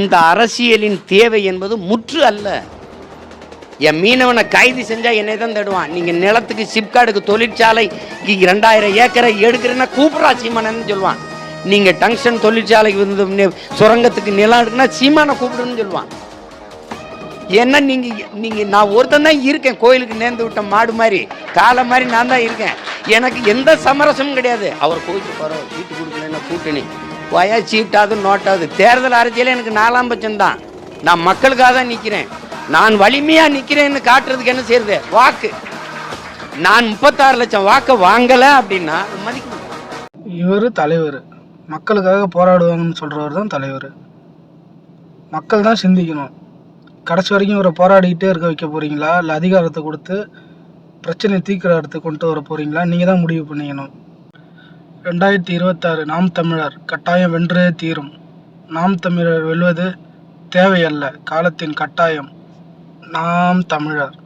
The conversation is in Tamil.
இந்த அரசியலின் தேவை என்பது முற்று அல்ல. என் மீனவனை கைது செஞ்சா என்னை தான் தேடுவான். நீங்க நிலத்துக்கு சிப்காடுக்கு தொழிற்சாலைக்கு 2000 ஏக்கரை எடுக்கிறேன்னா கூப்பிட்றா சீமானன்னு சொல்லுவான். நீங்க டங்ஷன் தொழிற்சாலைக்கு வந்து சுரங்கத்துக்கு நிலம் எடுக்குன்னா சீமானை கூப்பிடுன்னு சொல்லுவான். ஏன்னா நீங்க நான் ஒருத்தன் தான் இருக்கேன், கோயிலுக்கு நேர்ந்து விட்ட மாடு மாதிரி காலை மாதிரி நான் தான் இருக்கேன். எனக்கு எந்த சமரசமும் கிடையாது. அவர் கோயிலுக்கு போகிறோம், சீட்டு கொடுக்கலன்னா கூட்டணி வயா சீட்டாவது நோட்டாவது. தேர்தல் அரசியலே எனக்கு 4ஆம் பட்சம் தான். நான் மக்களுக்காக தான் நிற்கிறேன். நான் வலிமையாக நிற்கிறேன்னு காட்டுறதுக்கு என்ன செய்யறது? வாக்கு. நான் 36 லட்சம் வாக்கை வாங்கலை அப்படின்னா மதிக்கணும். இவர் தலைவர், மக்களுக்காக போராடுவாங்கன்னு சொல்கிறவர் தான் தலைவர். மக்கள் தான் சிந்திக்கணும். கடைசி வரைக்கும் இவரை போராடிக்கிட்டே இருக்க வைக்க போகிறீங்களா, இல்லை அதிகாரத்தை கொடுத்து பிரச்சனையை தீர்க்கிற இடத்துக்கு கொண்டு வர போகிறீங்களா? நீங்கள் தான் முடிவு பண்ணிக்கணும். 2026 நாம் தமிழர் கட்டாயம் வென்றே தீரும். நாம் தமிழர் வெல்வது தேவையல்ல, காலத்தின் கட்டாயம். நாம் தமிழர்.